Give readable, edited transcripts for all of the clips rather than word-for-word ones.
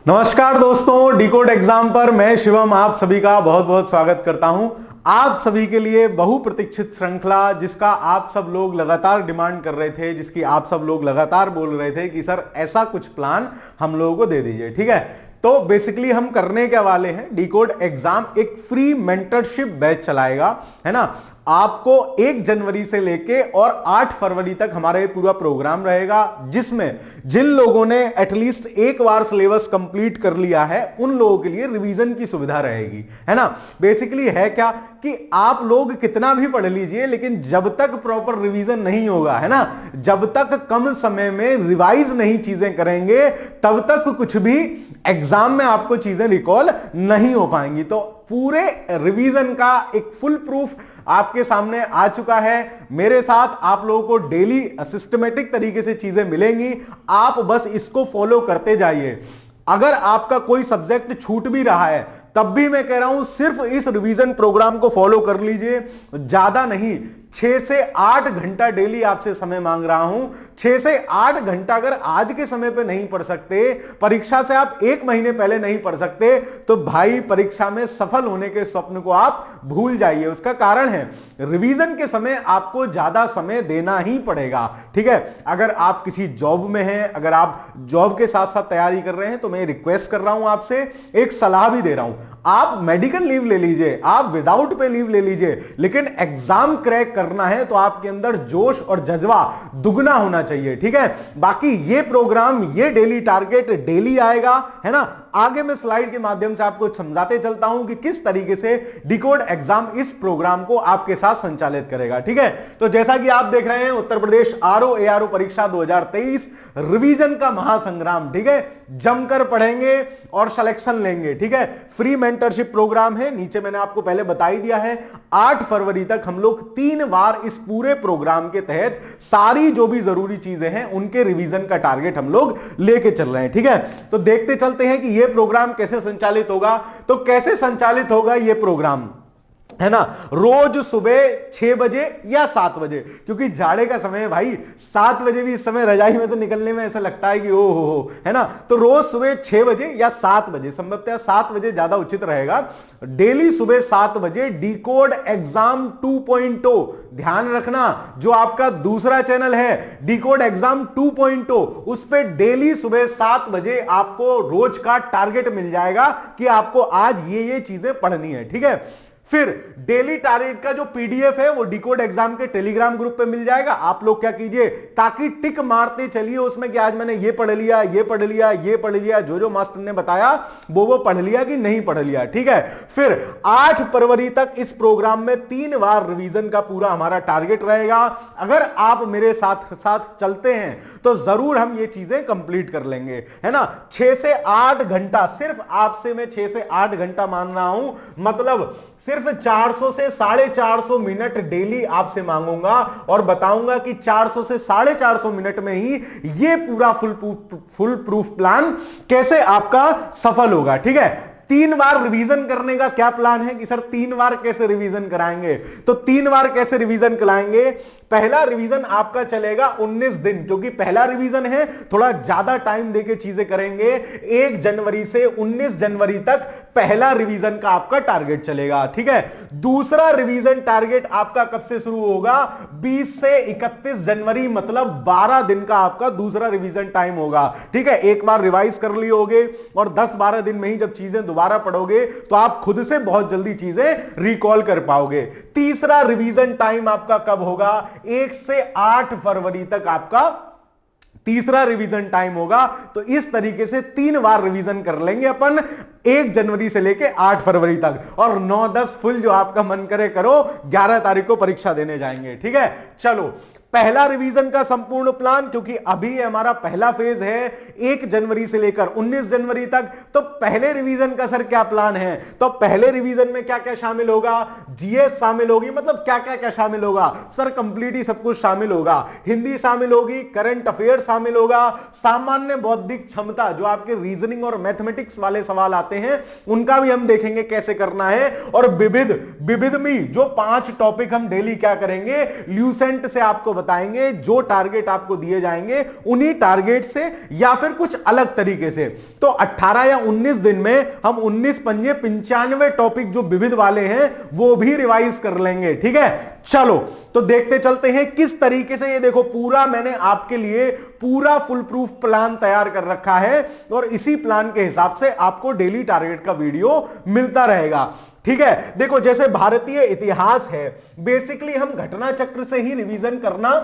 नमस्कार दोस्तों, decode exam पर मैं शिवम आप सभी का बहुत बहुत स्वागत करता हूं। आप सभी के लिए बहुप्रतीक्षित श्रृंखला जिसका आप सब लोग लगातार डिमांड कर रहे थे, जिसकी आप सब लोग लगातार बोल रहे थे कि सर ऐसा कुछ प्लान हम लोगों को दे दीजिए। ठीक है, तो बेसिकली हम करने के वाले हैं, डिकोड एग्जाम एक फ्री मेंटरशिप बैच चलाएगा, है ना। आपको 1 जनवरी से लेके और 8 फरवरी तक हमारा ये पूरा प्रोग्राम रहेगा, जिसमें जिन लोगों ने एटलीस्ट एक बार सिलेबस कंप्लीट कर लिया है उन लोगों के लिए रिवीजन की सुविधा रहेगी, है ना। बेसिकली है क्या कि आप लोग कितना भी पढ़ लीजिए, लेकिन जब तक प्रॉपर रिवीजन नहीं होगा, है ना, जब तक कम समय में रिवाइज नहीं चीजें करेंगे, तब तक कुछ भी एग्जाम में आपको चीजें रिकॉल नहीं हो पाएंगी। तो पूरे रिवीजन का एक फुल प्रूफ आपके सामने आ चुका है। मेरे साथ आप लोगों को डेली सिस्टमेटिक तरीके से चीजें मिलेंगी, आप बस इसको फॉलो करते जाइए। अगर आपका कोई सब्जेक्ट छूट भी रहा है तब भी मैं कह रहा हूं सिर्फ इस रिवीजन प्रोग्राम को फॉलो कर लीजिए, ज्यादा नहीं। 6 से 8 घंटा डेली आपसे समय मांग रहा हूं। 6 से 8 घंटा अगर आज के समय पे नहीं पढ़ सकते, परीक्षा से आप 1 महीने पहले नहीं पढ़ सकते, तो भाई परीक्षा में सफल होने के स्वप्न को आप भूल जाइए। उसका कारण है रिवीजन के समय आपको ज्यादा समय देना ही पड़ेगा। ठीक है, अगर आप किसी जॉब में हैं, अगर आप जॉब के साथ साथ तैयारी कर रहे हैं, तो मैं रिक्वेस्ट कर रहा हूं आपसे, एक सलाह भी दे रहा हूं, आप मेडिकल लीव ले लीजिए, आप विदाउट पे लीव ले लीजिए, लेकिन एग्जाम क्रैक करना है तो आपके अंदर जोश और जज्बा दुगना होना चाहिए। ठीक है, बाकी ये प्रोग्राम, ये डेली टारगेट डेली आएगा, है ना। आगे मैं स्लाइड के माध्यम से आपको समझाते चलता हूं कि किस तरीके से डिकोड एग्जाम इस प्रोग्राम को आपके साथ संचालित करेगा। ठीक है, तो जैसा कि आप देख रहे हैं, उत्तर प्रदेश आरओ एआरओ परीक्षा 2023 रिवीजन का महासंग्राम। ठीक है, जमकर पढ़ेंगे और सिलेक्शन लेंगे। ठीक है, फ्री मेंटरशिप प्रोग्राम है, नीचे मैंने आपको पहले बता ही दिया है। 8 फरवरी तक हम लोग 3 बार इस पूरे प्रोग्राम के तहत सारी जो भी जरूरी चीजें हैं उनके रिवीजन का टारगेट हम लोग लेके चल रहे हैं। ठीक है, तो देखते चलते हैं कि ये प्रोग्राम कैसे संचालित होगा। तो कैसे संचालित होगा ये प्रोग्राम, है ना, रोज सुबह 6 बजे या 7 बजे, क्योंकि जाड़े का समय है भाई, 7 बजे भी इस समय रजाई में से निकलने में ऐसा लगता है कि ओ हो, है ना। तो रोज सुबह 6 बजे या 7 बजे, संभवतः 7 बजे ज्यादा उचित रहेगा। डेली सुबह 7 बजे डिकोड एग्जाम 2.0, ध्यान रखना, जो आपका दूसरा चैनल है डिकोड एग्जाम 2.0, उस पे डेली सुबह 7 बजे आपको रोज का टारगेट मिल जाएगा कि आपको आज ये चीजें पढ़नी है। ठीक है, फिर डेली टारगेट का जो पीडीएफ है वो डिकोड एग्जाम के टेलीग्राम ग्रुप पे मिल जाएगा। आप लोग क्या कीजिए, ताकि टिक मारते चलिए उसमें कि आज मैंने ये पढ़ लिया, ये पढ़ लिया, ये पढ़ लिया, जो मास्टर ने बताया वो पढ़ लिया कि नहीं पढ़ लिया। ठीक है, फिर 8 फरवरी तक इस प्रोग्राम में 3 बार रिवीजन का पूरा हमारा टारगेट रहेगा। अगर आप मेरे साथ साथ चलते हैं तो जरूर हम ये चीजें कंप्लीट कर लेंगे, है ना। 6 से 8 घंटा, सिर्फ आपसे मैं 6 से 8 घंटा मान रहा हूं, मतलब सिर्फ 400 से 450 मिनट डेली आपसे मांगूंगा और बताऊंगा कि 400 से 450 मिनट में ही ये पूरा फुल प्रूफ प्लान कैसे आपका सफल होगा। ठीक है, 3 बार रिवीजन करने का क्या प्लान है कि सर 3 बार कैसे रिवीजन कराएंगे, तो 3 बार कैसे रिवीजन कराएंगे। पहला रिवीजन आपका चलेगा 19 दिन, क्योंकि पहला रिवीजन है, थोड़ा ज्यादा टाइम देके चीजें करेंगे। 1 जनवरी से 19 जनवरी तक पहला रिवीजन का आपका टारगेट चलेगा। ठीक है, दूसरा रिवीजन टारगेट आपका कब से शुरू होगा, 20 से 31 जनवरी, मतलब 12 दिन का आपका दूसरा रिवीजन टाइम होगा। ठीक है, एक बार रिवाइज कर लिए होगे और 10-12 दिन में ही जब चीजें दोबारा पढ़ोगे तो आप खुद से बहुत जल्दी चीजें रिकॉल कर पाओगे। तीसरा रिवीजन टाइम आपका कब होगा, 1 से 8 फरवरी तक आपका तीसरा रिवीजन टाइम होगा। तो इस तरीके से 3 बार रिवीजन कर लेंगे अपन, 1 जनवरी से लेके 8 फरवरी तक, और 9-10 फुल जो आपका मन करे करो, 11 तारीख को परीक्षा देने जाएंगे। ठीक है, चलो पहला रिवीजन का संपूर्ण प्लान, क्योंकि अभी हमारा पहला फेज है 1 जनवरी से लेकर 19 जनवरी तक, तो पहले रिवीजन का सर क्या प्लान है। तो पहले रिवीजन में क्या क्या शामिल होगा, जीएस शामिल होगी, मतलब क्या क्या क्या शामिल होगा सर, कंप्लीट ही सब कुछ शामिल होगा। हिंदी शामिल होगी, करंट अफेयर शामिल होगा, सामान्य बौद्धिक क्षमता, जो आपके रीजनिंग और मैथमेटिक्स वाले सवाल आते हैं उनका भी हम देखेंगे कैसे करना है, और विविध में जो 5 टॉपिक हम डेली क्या करेंगे, ल्यूसेंट से आपको बताएंगे, जो टारगेट आपको दिए जाएंगे उन्हीं टारगेट से या फिर कुछ अलग तरीके से। तो 18 या 19 दिन में हम 19 पंजे 95 टॉपिक जो विविध वाले हैं वो भी रिवाइज कर लेंगे। ठीक है, चलो तो देखते चलते हैं किस तरीके से। ये देखो पूरा मैंने आपके लिए पूरा फुल प्रूफ प्लान तैयार कर रखा है और इसी प्लान के हिसाब से आपको डेली टारगेट का वीडियो मिलता रहेगा। ठीक है, देखो जैसे भारतीय इतिहास है, बेसिकली हम घटना चक्र से ही रिवीजन करना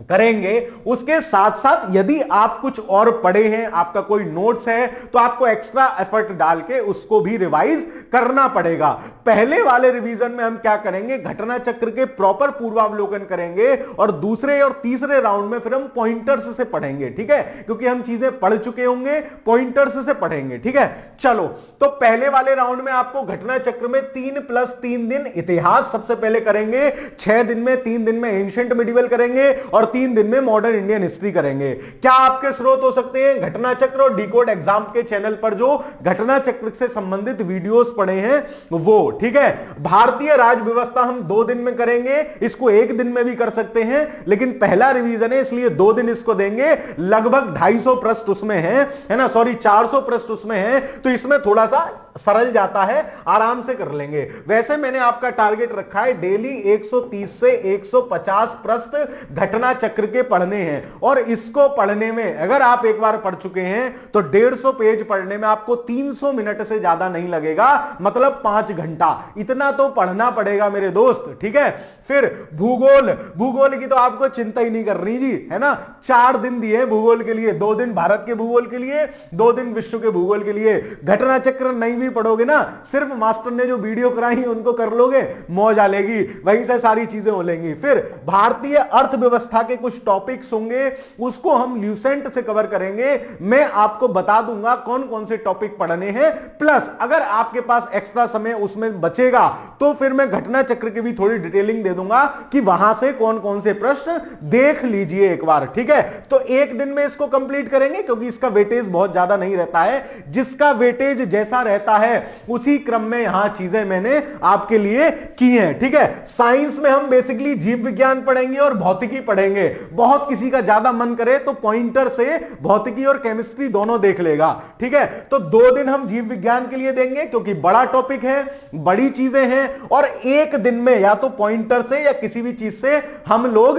करेंगे। उसके साथ साथ यदि आप कुछ और पढ़े हैं, आपका कोई नोट्स है, तो आपको एक्स्ट्रा एफर्ट डाल के उसको भी रिवाइज करना पड़ेगा। पहले वाले रिवीजन में हम क्या करेंगे, घटना चक्र के प्रॉपर पूर्वावलोकन करेंगे और दूसरे और तीसरे राउंड में फिर हम पॉइंटर्स से पढ़ेंगे। ठीक है, क्योंकि हम चीजें पढ़ चुके होंगे, पॉइंटर्स से पढ़ेंगे। ठीक है, चलो तो पहले वाले राउंड में आपको घटना चक्र में 3+3 दिन इतिहास सबसे पहले करेंगे, 6 दिन में 3 दिन में एंशिएंट मिडिवल करेंगे और 3 दिन में मॉडर्न इंडियन हिस्ट्री करेंगे। क्या आपके स्रोत हो सकते हैं? घटना चक्र और डिकोड एग्जाम के चैनल पर जो घटना चक्र से संबंधित वीडियोस पड़े हैं वो। ठीक है, भारतीय राज व्यवस्था हम 2 दिन में करेंगे, इसको 1 दिन में भी कर सकते हैं, लेकिन पहला रिवीजन है इसलिए 2 दिन इसको देंगे। लगभग 250 पृष्ठ उसमें है ना, सॉरी 400 पृष्ठ उसमें है, तो इसमें थोड़ा सा सरल जाता है, आराम से कर लेंगे। वैसे मैंने आपका टारगेट रखा है डेली 130 से 150 पृष्ठ घटना चक्र के पढ़ने हैं और इसको पढ़ने में अगर आप एक बार पढ़ चुके हैं तो 150 पेज पढ़ने में आपको 300 मिनट से ज्यादा नहीं लगेगा, मतलब 5 घंटा इतना तो पढ़ना पड़ेगा मेरे दोस्त। ठीक है, फिर भूगोल की तो आपको चिंता ही नहीं करनी जी, है ना। 4 दिन दिए भूगोल के लिए, 2 दिन भारत के भूगोल के लिए, 2 दिन विश्व के भूगोल के लिए। घटना चक्र नहीं भी पढ़ोगे ना, सिर्फ मास्टर ने जो वीडियो कराई उनको कर लोगे, मौज आ लेगी, वहीं से सारी चीजें हो लेंगी। फिर भारतीय अर्थव्यवस्था के कुछ टॉपिक्स होंगे, उसको हम ल्यूसेंट से कवर करेंगे। मैं आपको बता दूंगा कौन कौन से टॉपिक पढ़ने हैं, प्लस अगर आपके पास एक्स्ट्रा समय उसमें बचेगा तो फिर मैं घटना चक्र की भी थोड़ी डिटेलिंग दे दूंगा कि वहां से कौन कौन से प्रश्न देख लीजिए एक बार। ठीक है, तो 1 दिन में इसको कंप्लीट करेंगे क्योंकि इसका वेटेज बहुत ज्यादा नहीं रहता है, जिसका वेटेज जैसा रहता है उसी क्रम में यहां चीजें मैंने आपके लिए की हैं। ठीक है, साइंस में हम बेसिकली जीव विज्ञान पढ़ेंगे और भौतिकी पढ़ेंगे। बहुत किसी का ज्यादा मन करे तो पॉइंटर से भौतिकी और केमिस्ट्री दोनों देख लेगा। ठीक है, तो 2 दिन हम जीव विज्ञान के लिए देंगे क्योंकि बड़ा टॉपिक है, बड़ी चीजें हैं, और 1 दिन में या तो पॉइंटर से या किसी भी चीज से हम लोग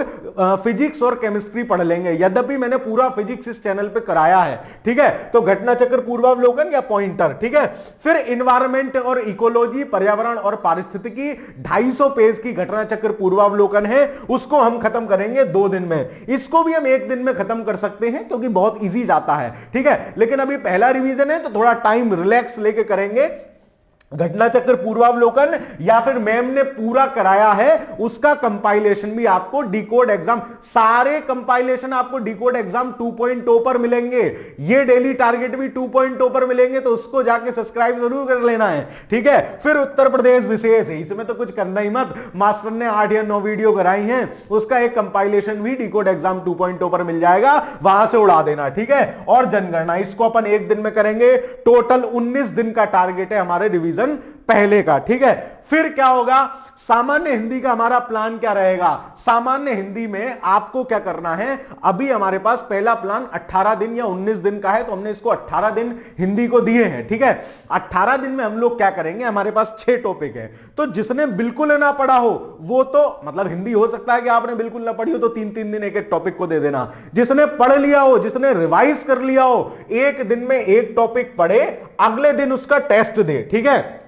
फिजिक्स और केमिस्ट्री पढ़ लेंगे। यद्यपि मैंने पूरा फिजिक्स इस चैनल पे कराया है। ठीक है, तो घटना चक्र पूर्वावलोकन या पॉइंटर। ठीक है, फिर इन्वायरमेंट और इकोलॉजी, पर्यावरण और पारिस्थितिकी 250 पेज की घटना चक्र पूर्वावलोकन है, उसको हम खत्म करेंगे 2 दिन में। इसको भी हम 1 दिन में खत्म कर सकते हैं क्योंकि बहुत इजी जाता है। ठीक है, लेकिन अभी पहला रिवीजन है तो थोड़ा टाइम रिलैक्स लेके करेंगे। घटना चक्र पूर्वावलोकन या फिर मैम ने पूरा कराया है उसका कंपाइलेशन भी आपको डिकोड एग्जाम, सारे कंपाइलेशन आपको डिकोड एग्जाम 2.0 पर मिलेंगे। ये डेली टारगेट भी 2.0 पर मिलेंगे, तो उसको जाके सब्सक्राइब जरूर कर लेना है। ठीक है, फिर उत्तर प्रदेश विशेष है, इसमें तो कुछ करना ही मत, मास्टर ने 8 या 9 वीडियो कराई हैं, उसका एक कंपाइलेशन भी डिकोड एग्जाम 2.0 पर मिल जाएगा, वहां से उड़ा देना। ठीक है, और जनगणना इसको अपन 1 दिन में करेंगे। टोटल 19 दिन का टारगेट है हमारे रिवीजन पहले का। ठीक है, फिर क्या होगा, सामान्य हिंदी का हमारा प्लान क्या रहेगा। सामान्य हिंदी में आपको क्या करना है, अभी हमारे पास पहला प्लान 18 दिन या 19 दिन का है, तो हमने इसको 18 दिन हिंदी को दिए हैं। ठीक है, 18 दिन में हम लोग क्या करेंगे, हमारे पास 6 टॉपिक है, तो जिसने बिल्कुल ना पढ़ा हो वो तो मतलब हिंदी हो सकता है कि आपने बिल्कुल ना पढ़ी हो तो 3-3 दिन एक टॉपिक को दे देना। जिसने पढ़ लिया हो, जिसने रिवाइज कर लिया हो, 1 दिन में 1 टॉपिक पढ़े, अगले दिन उसका टेस्ट दे। ठीक है,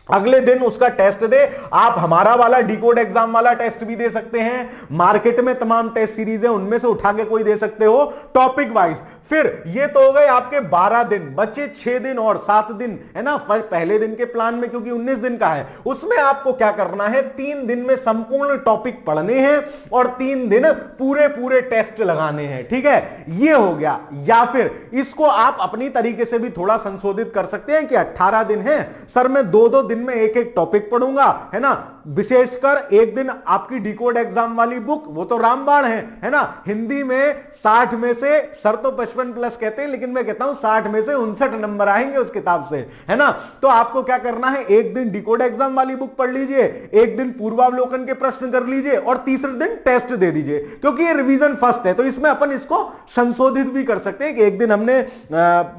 अगले दिन उसका टेस्ट दे। आप हमारा वाला डिकोड एग्जाम वाला टेस्ट भी दे सकते हैं, मार्केट में तमाम टेस्ट सीरीज है उनमें से उठा के कोई दे सकते हो टॉपिक वाइज। फिर ये तो हो गए आपके 12 दिन, बचे 6 दिन और 7 दिन, है ना। पहले दिन के प्लान में क्योंकि 19 दिन का है, उसमें आपको क्या करना है, 3 दिन में संपूर्ण टॉपिक पढ़ने हैं और 3 दिन पूरे पूरे टेस्ट लगाने हैं। ठीक है, ये हो गया। या फिर इसको आप अपनी तरीके से भी थोड़ा संशोधित कर सकते हैं कि 18 दिन है सर, मैं 2-2 दिन में 1-1 टॉपिक पढ़ूंगा, है ना। विशेषकर एक दिन आपकी डिकोड एग्जाम वाली बुक, वो तो रामबाण है ना, हिंदी में 60 में से, सर तो 55 प्लस कहते हैं लेकिन मैं कहता हूं 60 में से 59 नंबर आएंगे उस किताब से, है ना। तो आपको क्या करना है, एक दिन डिकोड एग्जाम वाली बुक पढ़ लीजिए, एक दिन पूर्वावलोकन के प्रश्न कर लीजिए और तीसरे दिन टेस्ट दे दीजिए, क्योंकि ये रिवीजन फर्स्ट है तो इसमें अपन इसको संशोधित भी कर सकते हैं कि एक दिन हमने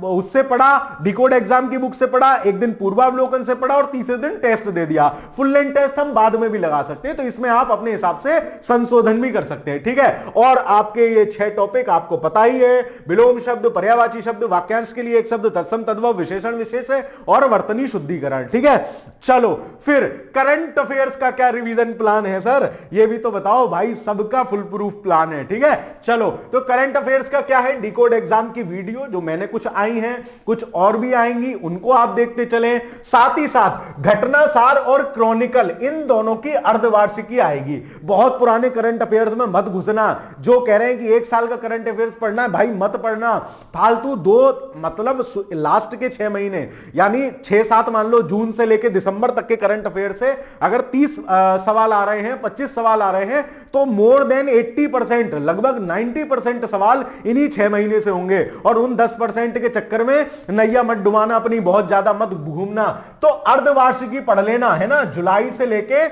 उससे पढ़ा, डिकोड एग्जाम की बुक से पढ़ा, एक दिन पूर्वावलोकन से पढ़ा और तीसरे दिन टेस्ट दे दिया। फुल लेंथ टेस्ट हम बाद में भी लगा सकते हैं, तो इसमें आप अपने हिसाब से संशोधन भी कर सकते हैं, ठीक है। और आपके ये 6 टॉपिक आपको पता ही है, विलोम शब्द, पर्यायवाची शब्द, वाक्यांश के लिए एक शब्द, तत्सम तद्भव, विशेषण विशेष्य और वर्तनी शुद्धिकरण, ठीक है। चलो फिर करंट अफेयर्स का क्या रिवीजन प्लान है सर, ये भी तो बताओ भाई, सबका फुल प्रूफ प्लान है, ठीक है। चलो तो करंट अफेयर्स का क्या है, डिकोड एग्जाम की वीडियो जो मैंने कुछ आई हैं, कुछ और भी आएंगी, उनको आप देखते चलें। साथ ही साथ घटना सार और क्रॉनिकल, इन दोनों की अर्धवार्षिकी आएगी। बहुत पुराने करंट अफेयर्स में मत घुसना, जो कह रहे हैं कि 1 साल का करंट अफेयर्स पढ़ना है, भाई मत पढ़ना, फालतू। मतलब लास्ट के 6 महीने यानी 6-7 मान लो, जून से लेकर दिसंबर तक के करंट अफेयर से अगर 30 सवाल आ रहे हैं, 25 सवाल आ रहे हैं, तो मोर देन 80%, लगभग 90% सवाल इन्हीं 6 महीने से होंगे। और उन 10% के चक्कर में नैया मत डुबाना अपनी, बहुत ज्यादा मत घूमना। तो अर्धवार्षिकी पढ़ लेना, है ना, जुलाई से लेके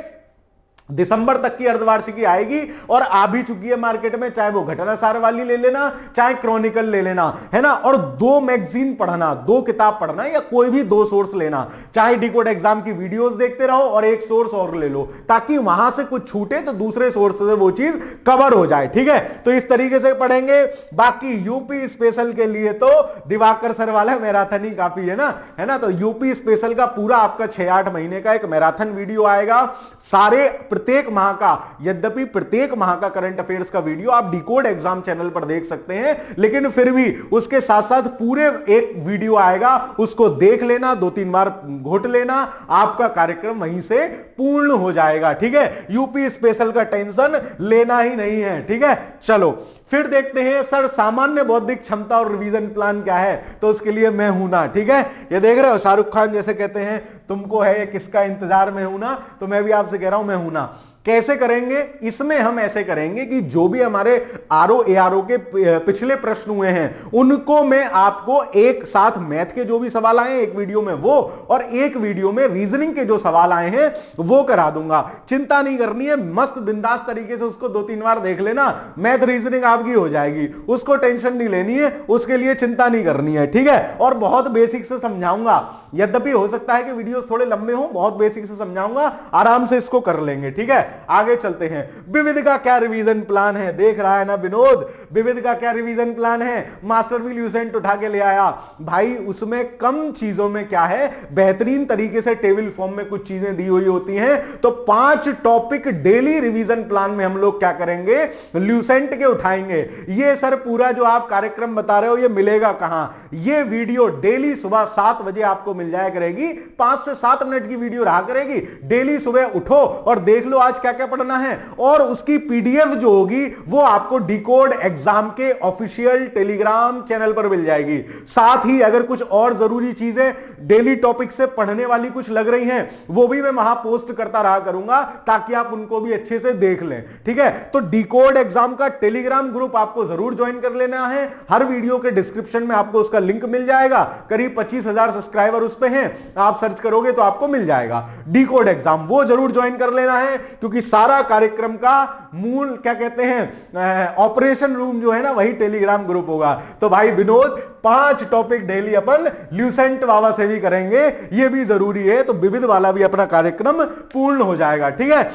दिसंबर तक की अर्धवार्षिकी आएगी और आ भी चुकी है मार्केट में, चाहे वो घटना सार वाली ले लेना, चाहे क्रॉनिकल ले लेना, है ना। और 2 मैगजीन पढ़ना, 2 किताब पढ़ना, या कोई भी 2 सोर्स लेना, चाहे डिकोड एग्जाम की वीडियोस देखते रहो और एक सोर्स और ले लो, ताकि वहां से कुछ छूटे तो दूसरे सोर्स से वो चीज कवर हो जाए, ठीक है। तो इस तरीके से पढ़ेंगे। बाकी यूपी स्पेशल के लिए तो दिवाकर सर वाला मैराथन ही काफी है ना। तो यूपी स्पेशल का पूरा आपका 6-8 महीने का एक मैराथन वीडियो आएगा, सारे प्रत्येक माह का, यद्यपि प्रत्येक माह का करंट अफेयर्स का वीडियो आप डिकोड एग्जाम चैनल पर देख सकते हैं, लेकिन फिर भी उसके साथ साथ पूरे एक वीडियो आएगा, उसको देख लेना, 2-3 बार घोट लेना, आपका कार्यक्रम वहीं से पूर्ण हो जाएगा, ठीक है। यूपी स्पेशल का टेंशन लेना ही नहीं है, ठीक है। चलो फिर देखते हैं सर सामान्य बौद्धिक क्षमता और रिवीजन प्लान क्या है। तो उसके लिए मैं हूं ना, ठीक है। ये देख रहे हो शाहरुख खान जैसे कहते हैं तुमको है ये किसका इंतजार में हूं ना, तो मैं भी आपसे कह रहा हूं मैं हूं ना। कैसे करेंगे, इसमें हम ऐसे करेंगे कि जो भी हमारे आरओ एआरओ के पिछले प्रश्न हुए हैं उनको मैं आपको एक साथ, मैथ के जो भी सवाल आए एक वीडियो में वो, और एक वीडियो में रीजनिंग के जो सवाल आए हैं वो करा दूंगा। चिंता नहीं करनी है, मस्त बिंदास तरीके से उसको 2-3 बार देख लेना, मैथ रीजनिंग आपकी हो जाएगी, उसको टेंशन नहीं लेनी है, उसके लिए चिंता नहीं करनी है, ठीक है। और बहुत बेसिक से समझाऊंगा, यद्यपि हो सकता है कि वीडियोस थोड़े लंबे हो, बहुत बेसिक से समझाऊंगा, आराम से इसको कर लेंगे, ठीक है। आगे चलते हैं। विविध का क्या रिवीजन प्लान है, देख रहा है ना विनोद, विविध का क्या रिवीजन प्लान है। मास्टर भी ल्यूसेंट उठा के ले आया भाई, उसमें कम चीजों में क्या है, बेहतरीन तरीके से टेबल फॉर्म में कुछ चीजें दी हुई होती हैं। तो 5 टॉपिक डेली रिवीजन प्लान में हम लोग क्या करेंगे, ल्यूसेंट के उठाएंगे। ये सर पूरा जो आप कार्यक्रम बता रहे हो ये मिलेगा कहां, ये वीडियो डेली सुबह 7 बजे आपको मिल जाया करेगी, 5 से 7 मिनट की वीडियो रहा करेगी। डेली सुबह उठो और देख लो आज क्या क्या पढ़ना है, और उसकी पीडीएफ जो होगी वो आपको डिकोड एग्जाम के ऑफिशियल टेलीग्राम चैनल पर मिल जाएगी। साथ ही अगर कुछ और जरूरी चीजें डेली टॉपिक से पढ़ने वाली कुछ लग रही हैं वो भी मैं वहां पोस्ट करता रहा करूंगा, ताकि आप उनको भी अच्छे से देख लें, ठीक है। तो डिकोड एग्जाम का टेलीग्राम ग्रुप आपको जरूर ज्वाइन कर लेना है, हर वीडियो के डिस्क्रिप्शन में आपको उसका लिंक मिल जाएगा। करीब 25,000 सब्सक्राइबर उस पे हैं, आप सर्च करोगे तो आपको मिल जाएगा डिकोड एग्जाम, वो जरूर ज्वाइन कर लेना है, क्योंकि सारा कार्यक्रम का मूल क्या कहते हैं ऑपरेशन रूम जो है ना वही टेलीग्राम ग्रुप होगा। तो भाई विनोद 5 टॉपिक डेली अपन ल्यूसेंट बाबा से भी करेंगे, ये भी जरूरी है, तो विविध वाला भी अपना कार्यक्रम पूर्ण हो जाएगा, ठीक है।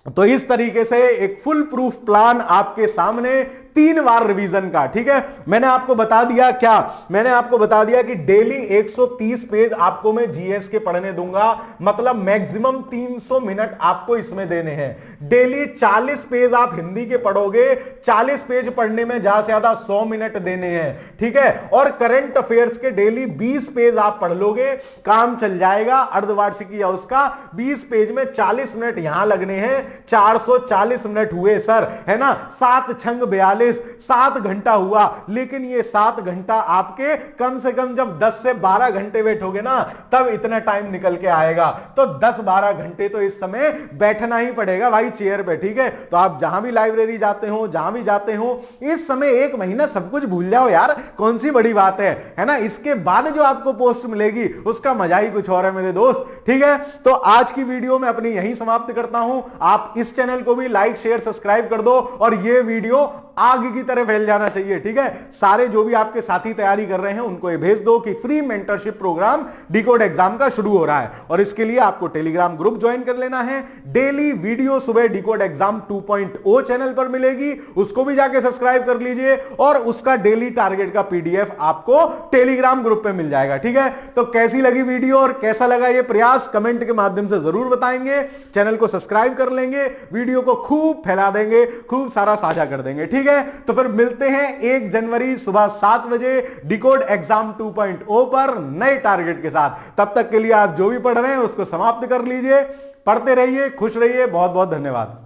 तो इस तरीके से एक फुल प्रूफ प्लान आपके सामने, 3 बार रिवीजन का, ठीक है। मैंने आपको बता दिया क्या, मैंने आपको बता दिया कि डेली 130 पेज आपको मैं जीएस के पढ़ने दूंगा, मतलब मैक्सिमम 300 मिनट आपको इसमें देने हैं। डेली 40 पेज आप हिंदी के पढ़ोगे, 40 पेज पढ़ने में ज्यादा से ज्यादा 100 मिनट देने हैं, ठीक है। और करंट अफेयर्स के डेली 20 पेज आप पढ़ लोगे, काम चल जाएगा। अर्धवार्षिकी या उसका 20 पेज में 40 मिनट यहां लगने हैं, 440 मिनट हुए सर, है ना। 7 छंग 42 45 7 घंटा हुआ, लेकिन ये 7 घंटा आपके कम से कम जब 10 से 12 घंटे बैठोगे ना तब इतना टाइम निकल के आएगा। तो 10-12 घंटे तो इस समय बैठना ही पड़ेगा भाई चेयर पे, ठीक है। तो आप जहां भी लाइब्रेरी जाते हो, जहां भी जाते हो, इस समय 1 महीना सब कुछ भूल जाओ यार, कौन सी बड़ी बात है ना। इसके बाद जो आपको पोस्ट मिलेगी उसका मजा ही कुछ और है मेरे दोस्त, ठीक है। तो आज की वीडियो में अपनी यहीं समाप्त करता हूं। आप इस चैनल को भी लाइक शेयर सब्सक्राइब कर दो और ये वीडियो आग की तरह फैल जाना चाहिए, ठीक है। सारे जो भी आपके साथी तैयारी कर रहे हैं उनको ये भेज दो कि free mentorship program decode exam का शुरू हो रहा है, और इसके लिए आपको टेलीग्राम ग्रुप ज्वाइन कर लेना है। डेली वीडियो सुबह डिकोड एग्जाम 2.0 चैनल पर मिलेगी, उसको भी जाके सब्सक्राइब कर लीजिए, और उसका डेली टारगेट का पीडीएफ आपको टेलीग्राम ग्रुप पे मिल जाएगा, ठीक है। तो कैसी लगी वीडियो और कैसा लगा ये प्रयास कमेंट के माध्यम से जरूर बताएंगे। चैनल को सब्सक्राइब कर लेंगे, वीडियो को खूब फैला देंगे, खूब सारा साझा कर देंगे, ठीक है। तो फिर मिलते हैं 1 जनवरी सुबह 7 बजे डिकोड एग्जाम 2.0 पर नए टारगेट के साथ। तब तक के लिए आप जो भी पढ़ रहे हैं उसको समाप्त कर लीजिए, पढ़ते रहिए, खुश रहिए। बहुत बहुत धन्यवाद।